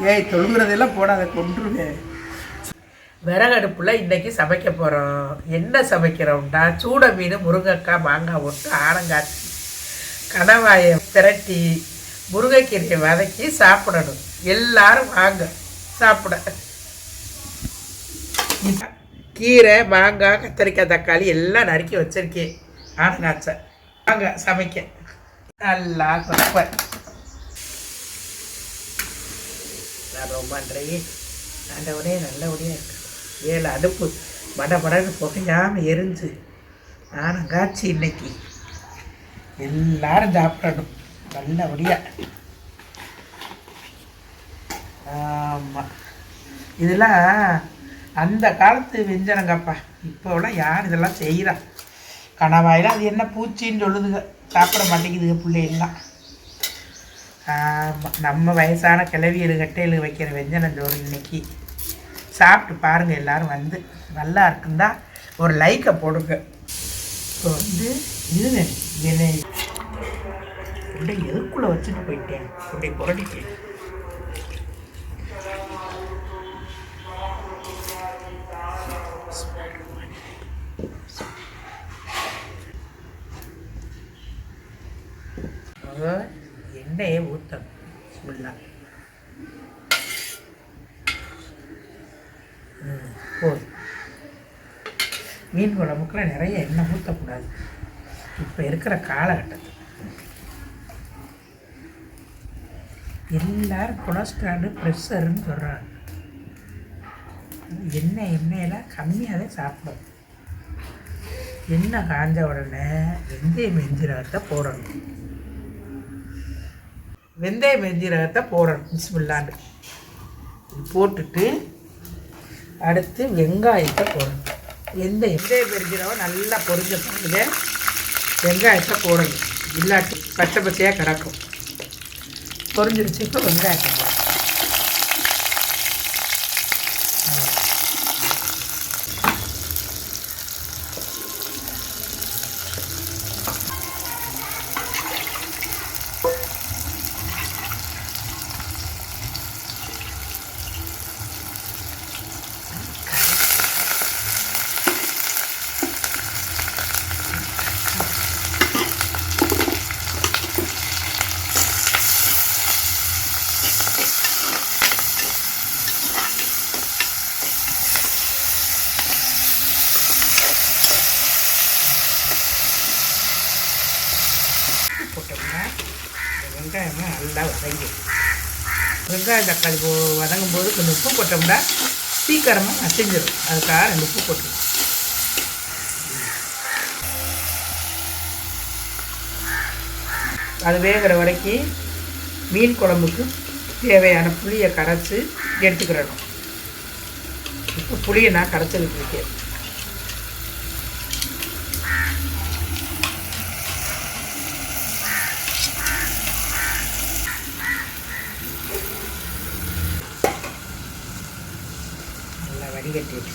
ஏய் தொழுகிறதெல்லாம் போடாத கொண்டுருவேன். விறகடுப்பில் இன்றைக்கி சமைக்க போகிறோம். என்ன சமைக்கிறோம்னா சூட மீன், முருங்கைக்காய், மாங்காய் போட்டு ஆனங்காய்ச்சி கணவாயை திரட்டி முருங்கைக்கீரையை வதக்கி சாப்பிடணும். எல்லாரும் வாங்க சாப்பிட. கீரை, மாங்காய், கத்திரிக்காய், தக்காளி எல்லாம் நறுக்கி வச்சுருக்கேன். ஆனங்காய்ச்ச வாங்க சமைக்க. நல்லா குழப்பேன். நான் ரொம்ப நல்லபடியே நல்லபடியாக இருக்கு. 7 அடுப்பு படபடன்னு புகையாமல் எரிஞ்சு ஆனங்காய்ச்சி இன்னைக்கு எல்லாரும் சாப்பிடணும் நல்லபடியாக. ஆமாம், இதெல்லாம் அந்த காலத்து வெஞ்சனங்கப்பா. இப்போலாம் யார் இதெல்லாம் செய்கிறா? கணவாயில் அது என்ன பூச்சின்னு சொல்லுதுங்க, சாப்பிட மாட்டேங்குதுங்க பிள்ளைகள்லாம். நம்ம வயசான கிளவியல் வைக்கிற வெஞ்சனம் சோறு இன்னைக்கு சாப்பிட்டு பாருங்கள். எல்லோரும் வந்து நல்லா இருக்குந்தா ஒரு லைக்கை போடுங்க. இப்போ வந்து இது என்னை எதுக்குள்ளே வச்சுட்டு போயிட்டேன், அப்படியே புரடிட்டேன். எண்ணெயை ஊற்றணும் ஃபுல்லாக. போதும். மீன் குழம்புக்கெல்லாம் நிறைய எண்ணெய் ஊற்றக்கூடாது இப்போ இருக்கிற காலகட்டத்தில். எல்லோரும் கொலஸ்ட்ராலு, ப்ரெஷருன்னு சொல்கிறாங்க. எண்ணெயெல்லாம் கம்மியாக தான் சாப்பிடணும். எண்ணெய் காஞ்ச உடனே வெந்தயம் வெஞ்சீரகத்தை போடணும். வெந்தயம் வெஞ்சீரகத்தை போடணும். பிஸ்மில்லாண்டு போட்டுட்டு அடுத்து வெங்காயத்தை போடணும். வெந்தயம் வெஞ்சீரகம் நல்லா பொரிஞ்ச பிறகு வெங்காயத்தை போடணும். இல்லாட்டி பச்சை பச்சையாக கிடக்கும். பொரிஞ்சிருச்சு. இப்போ வெங்காயத்தை போடணும். போட்டோம்னா வெங்காயமாக நல்லா வதங்கி, வெங்காயம் தக்காளி வதங்கும் போது கொஞ்சம் உப்பு போட்டோம்னா சீக்கிரமாக நசிஞ்சிடும். அதுக்காக 2 உப்பு போட்டுருவோம். அது வேகிற வரைக்கும் மீன் குழம்புக்கு தேவையான புளியை கரைச்சி எடுத்துக்கிறணும். இப்போ புளியை நான் கரைச்சிக்கிட்டு இருக்கேன். வடிகட்டிட்டு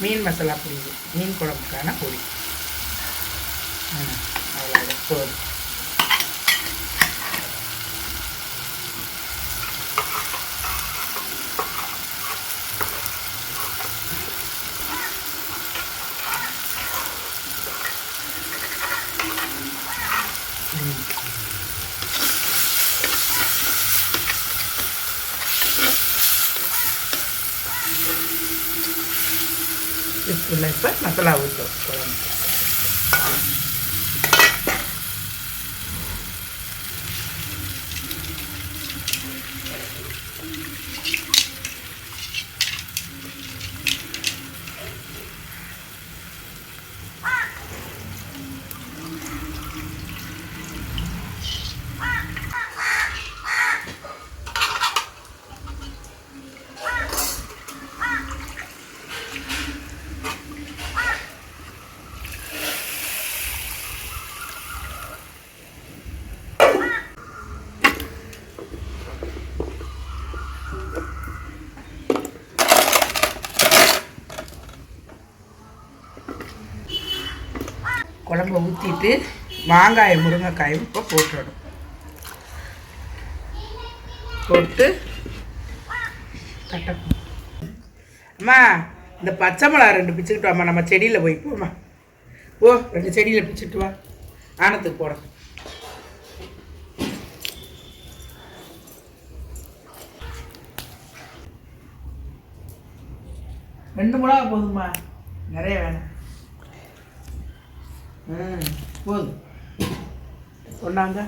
மீன் மசாலா பொடி, மீன் குழம்புக்கான பொடி. அவ்வளோதான் போதும். இப்போ மசாலா ஊற்றும் குழம்பு. குழம்ப ஊற்றிட்டு மாங்காய் முருங்கைக்காயும் இப்போ போட்டுடணும். போட்டு தட்டணும். அம்மா இந்த பச்சை மிளகா 2 பிச்சுக்கிட்டு வாம்மா, நம்ம செடியில் போய் போம்மா. 2 செடியில் பிச்சுட்டு வா, ஆனத்துக்கு போட. ரெண்டு மிளகா போதும்மா, நிறைய வேணும். போதும். சொன்னாங்க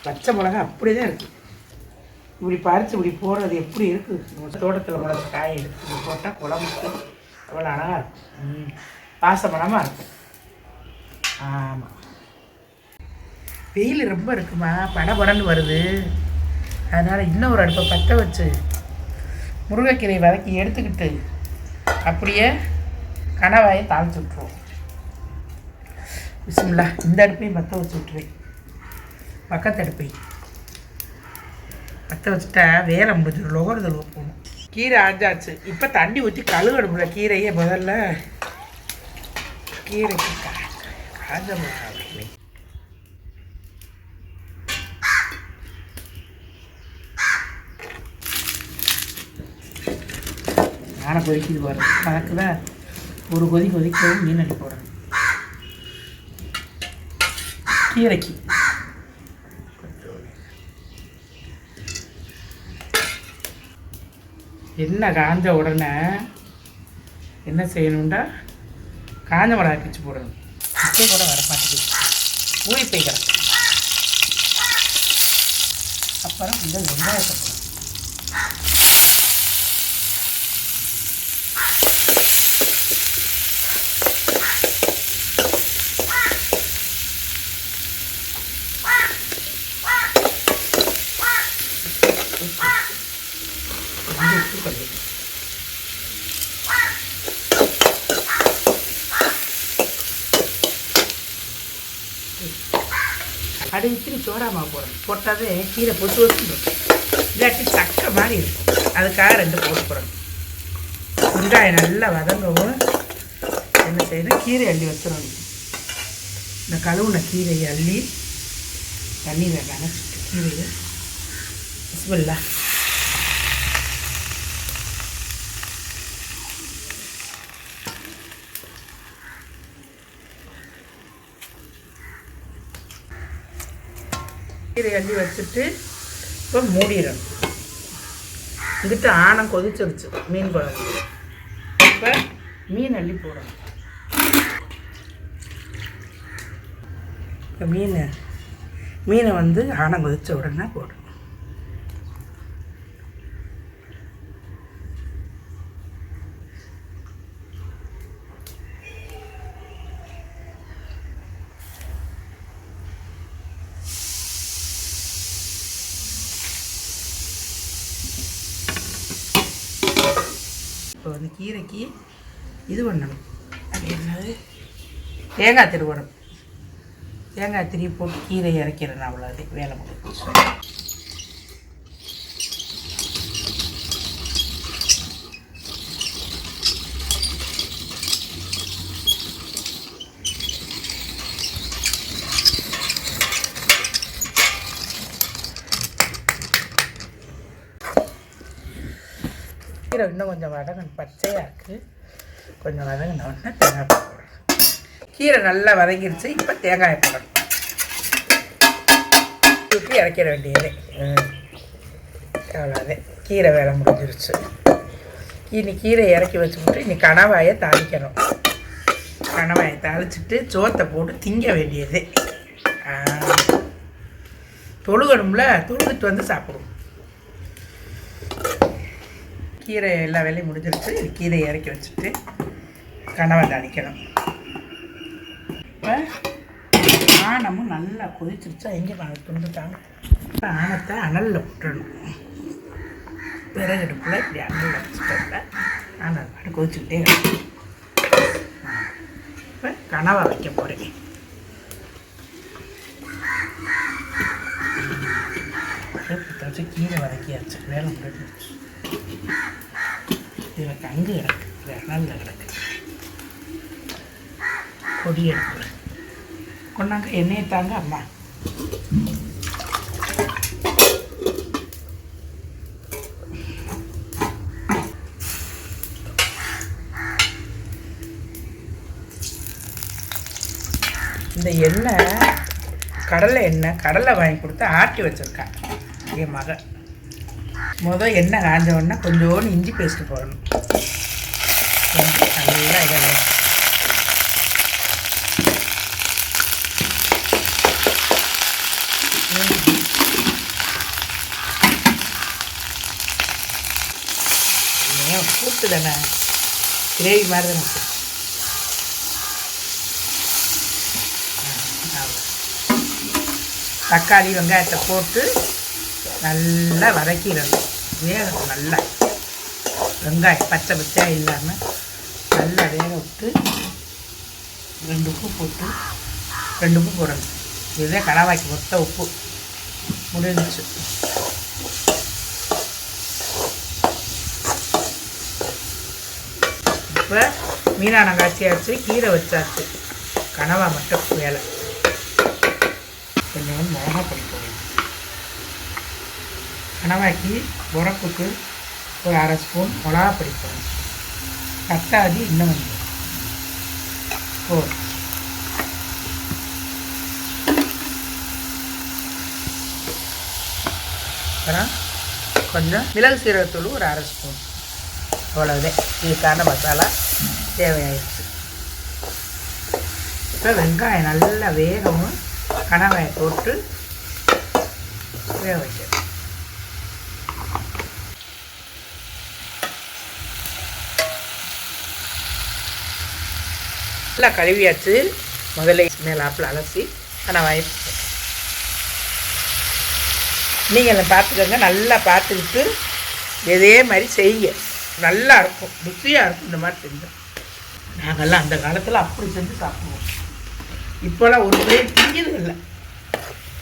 பச்சை மிளகா அப்படி தான் இருக்குது. இப்படி பறித்து இப்படி போடுறது எப்படி இருக்குது. தோட்டத்தில் வளர்ந்த காய் எடுத்து இப்படி போட்டால் குழம்புக்கு அவ்வளோ அழகாக இருக்கும். வாசமனமாக இருக்கும். ஆமாம், வெயில் ரொம்ப இருக்குமா, படபடன்னு வருது. அதனால் இன்னும் ஒரு அடுப்பை பற்ற வச்சு முருங்கைக்கீரை வதக்கி எடுத்துக்கிட்டு அப்படியே கணவாயை தாளித்து விட்ருவோம். பிஸ்மில்லா. இந்த அடுப்பையும் பற்ற வச்சு விட்டுருவேன். பக்கத்து அடுப்பை பற்ற வச்சுட்டா வேலை முடிஞ்சிடும். லொகருதல் போகணும். கீரை ஆஞ்சாச்சு. இப்போ தண்ணி ஊற்றி கழுவணும்ல கீரையே. முதல்ல கீரைக்கு காஞ்ச மிளகாய் நானே கொதிக்குது பாரு. கணக்கில் ஒரு கொதிக்கவும் மீன் அடி போடணும் கீரைக்கு. எண்ணெய் காஞ்ச உடனே என்ன செய்யணும்டா, காஞ்ச மிளகாய் பிச்சு போடணும். பிச்சை கூட வர மாட்டேங்குது, ஊறி போய் கிடக்கு. அப்புறம் இந்த வெங்காயத்தை போடணும். அது இத்திரி சோறாமா போடணும். போட்டாவே கீரை பொட்டு வச்சுடும். இல்லாட்டி சக்கை மாதிரி இருக்கும். அதுக்காக 2 போட்டு போடணும். வெங்காயம் நல்லா வதங்கவும் என்ன செய்யணும், கீரை அள்ளி வச்சிடணும். இந்த கழுவுன கீரையை அள்ளி தண்ணியில் நனைச்சிட்டு கீரையை பிஸ்மில்லா. கீரை அள்ளி வச்சுட்டு இப்போ மூடிடணும். இதுட்டு ஆனம் கொதிச்சிருச்சு மீன் குழம்பு. இப்போ மீன் அள்ளி போடணும். இப்போ மீனை வந்து ஆனம் கொதிச்ச உடனே போடணும். இப்போ வந்து கீரைக்கு இது பண்ணணும். அது என்னது, தேங்காய் திருவணும். தேங்காய் திருவி போட்டு கீரை இறக்கிறேன். அவ்வளோது வேலை முடிச்சு. கீரை இன்னும் கொஞ்சம் வதங்கணும், பச்சையாக இருக்குது. கொஞ்சம் வதங்கினோடனே தேங்காய் போடணும். கீரை நல்லா வதங்கிடுச்சு. இப்போ தேங்காயை போடணும். ஊற்றி இறக்கிட வேண்டியது. அவ்வளோதே, கீரை வேலை முடிஞ்சிருச்சு. இனி கீரை இறக்கி வச்சுக்கிட்டு இனி கணவாயை தாளிக்கணும். கணவாயை தாளிச்சிட்டு சோத்தை போட்டு திங்க வேண்டியது. தொழுகணும்ல, தொழுகிட்டு வந்து சாப்பிடுவோம். கீரை எல்லா வேலையும் முடிஞ்சிருச்சு. கீரை இறக்கி வச்சுட்டு கணவை தாளிக்கணும். இப்போ ஆனமும் நல்லா கொதிச்சிருச்சா, எங்கே நாங்கள் துண்டுட்டாங்க. ஆனத்தை அனலில் விட்டுறணும். விறகடுப்பில் இப்படி அனலில் வச்சுட்டோம்ல, அனல் பாட்டு கொதிச்சுக்கிட்டே இருக்கும். இப்போ கணவை வைக்க போகிறேன். வச்சு கீரை வதக்கியாச்சு, வேலை முடிஞ்சிருச்சு. இதில் கங்கு கிடக்கு, அனலில் கிடக்கு. பொடி எடுக்கிறேன். கொண்டாங்க எண்ணெயை தாங்க அம்மா. இந்த எண்ணெய் கடலை எண்ணெய், கடலை வாங்கி கொடுத்து ஆட்டி வச்சுருக்கேன் என் மகன். எண்ணெய் காஞ்ச உடனே கொஞ்சோண்டு இஞ்சி பேஸ்ட்டு போடணும். நல்லா இதாக கூட்டு தானே, கிரேவி மாதிரி தானே. தக்காளி வெங்காயத்தை போட்டு நல்லா வதக்கிடணும். வேகணும் நல்லா, வெங்காயம் பச்சை பச்சையாக இல்லாமல் நல்லா வேக விட்டு 2 உப்பு போட்டு 2 உப்பு போடணும். இதுதான் கனவாய்க்கு மொத்த உப்பு முடிஞ்சிச்சு. இப்போ மீனான காய்ச்சியாச்சு, கீரை வச்சாச்சு, கனவா மட்டும் வேலை. கொஞ்சம் மிளகா பொடி போடணும். கனவாக்கி உரப்புக்கு ஒரு 1/2 ஸ்பூன் மிளகா பொடி போடணும். தக்காளி இன்னும் போதும். அப்புறம் கொஞ்சம் மிளகு சீரகத்தூள் ஒரு 1/2 ஸ்பூன். அவ்வளோதே, இதுக்கான மசாலா தேவையாயிடுச்சு. இப்போ வெங்காயம் நல்லா வேகமும் கனவாயை போட்டு வேக வைக்கணும். நல்லா கழுவியாச்சு. முதல்ல மேலாப்பில் அலசி கனவாயை நீங்கள் பார்த்துக்கோங்க. நல்லா பார்த்துக்கிட்டு இதே மாதிரி செய்ய நல்லா இருக்கும், ருசியாக இருக்கும். இந்த மாதிரி செஞ்சோம். நாங்கள்லாம் அந்த காலத்தில் அப்படி செஞ்சு சாப்பிடுவோம். இப்போலாம் ஒரு பிளேட் திங்கிறது இல்லை.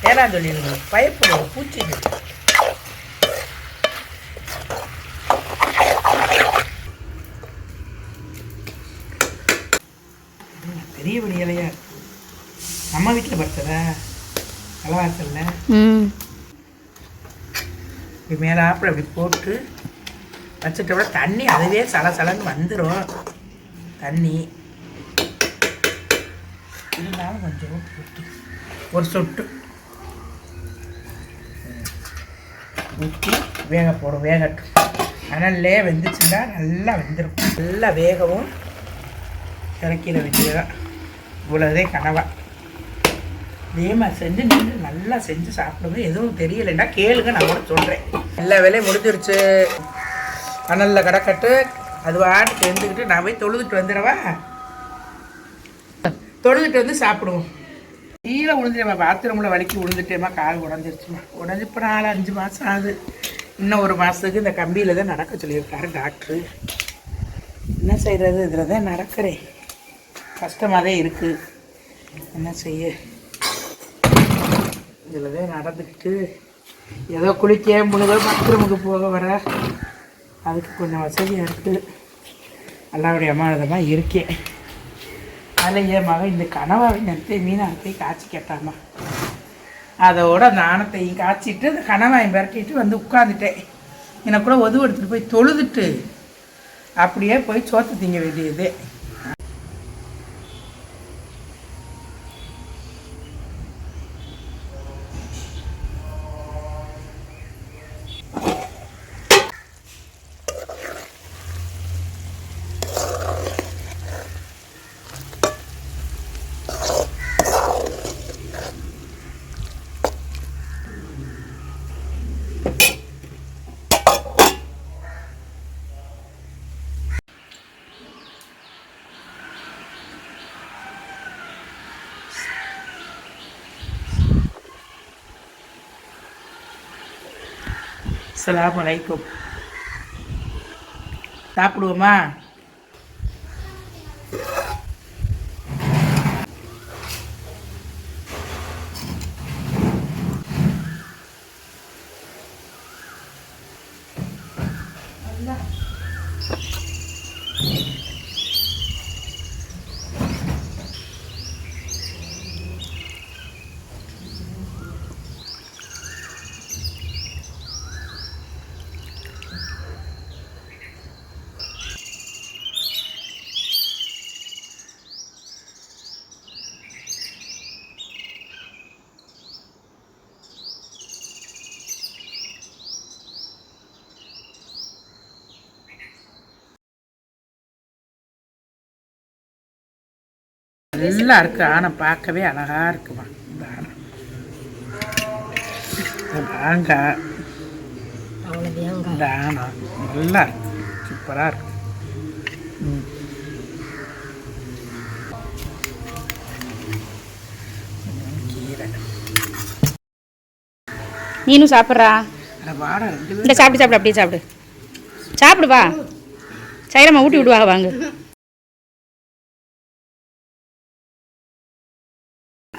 ஏன்னா சொல்லிடுங்க, பயப்படுவோம் பூச்சிங்க. பெரிய பெரிய இலையாக இருக்கும். நம்ம வீட்டில் படுத்ததா தலைவாசல்ல இப்படி மேலாப்பில் அப்படி போட்டு வச்சுட்டோட தண்ணி அதுவே சலசலன்னு வந்துடும். தண்ணி இருந்தாலும் கொஞ்சம் ஊற்றி ஒரு சொட்டு ஊற்றி வேக போடும். வேகட்டும். அனல்லே வெந்துச்சுன்னா நல்லா வெந்திருக்கும். நல்லா வேகவும் இறக்கிற வேண்டியதான். இவ்வளோதே கனவா. இதே மாதிரி செஞ்சு நீங்கள் நல்லா செஞ்சு சாப்பிடுங்க. எதுவும் தெரியலைன்னா கேளுங்க, நான் கூட சொல்கிறேன். எல்லா வேலையும் முடிஞ்சிருச்சு. அனலில் கிடக்கட்டு அது வாட்டுக்கு எழுந்துக்கிட்டு நான் போய் தொழுதுட்டு வந்துடவா. தொழுதுட்டு வந்து சாப்பிடுவோம். கீழே விழுந்துட்டேம்மா, பாத்ரூமில் வலிக்கு விழுந்துட்டேம்மா, கால் உடஞ்சிருச்சுமா. உடஞ்சி இப்போ 4-5 மாதம் ஆகுது. இன்னும் 1 மாதத்துக்கு இந்த கம்பியில் தான் நடக்க சொல்லியிருக்காரு டாக்டரு. என்ன செய்கிறது, இதில் தான் நடக்கிறேன். கஷ்டமாக தான் இருக்குது. என்ன செய்ய, இதில் தான் நடந்துக்கிட்டு ஏதோ குளிக்க முழுக பாத்ரூமுக்கு போக வர அதுக்கு கொஞ்சம் வசதியாக இருக்குது. எல்லாருடைய அம்மாவிதமாக இருக்கேன். அதில் என் மகன் இந்த கனவாவை நிறுத்தி மீனானத்தை காய்ச்சி கேட்டாமா. அதோட அந்த ஆணத்தையும் காய்ச்சிட்டு அந்த கனவாயை விரட்டிட்டு வந்து உட்காந்துட்டேன். எனக்கு கூட உதவு எடுத்துகிட்டு போய் தொழுதுட்டு அப்படியே போய் சோத்து திங்க வேண்டியது. அஸ்ஸலாமு அலைக்கும். சாப்பிடுவோமா? நல்லா இருக்கு. ஆனால் பார்க்கவே அழகாக இருக்குமா இந்த ஆனை. மாங்காய் இந்த ஆனை நல்லா இருக்கு, சூப்பராக இருக்கு. கீரை நீனும் சாப்பிட்றா? வாடை இல்லை சாப்பிடு சாப்பிடு, அப்படியே சாப்பிடு, சாப்பிடுவா. சைரம்மா ஊட்டி விடுவாங்க வாங்க.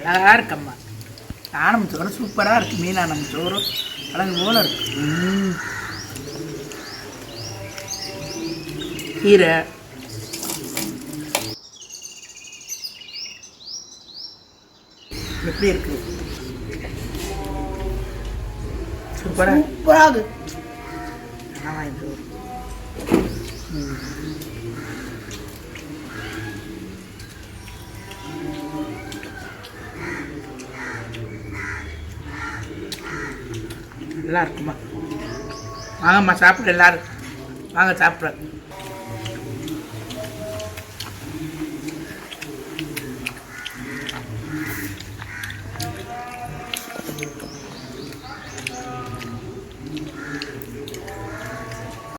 அழகாக இருக்கம்மா. ஆனம் சோறு சூப்பராக இருக்குது. மீனானம் சோறு அழகு போல இருக்கு. கீரை எப்படி இருக்கு? சூப்பராக நல்லா இருக்குமா? வாங்கம்மா சாப்பிட, எல்லாரும் வாங்க சாப்பிட்ற.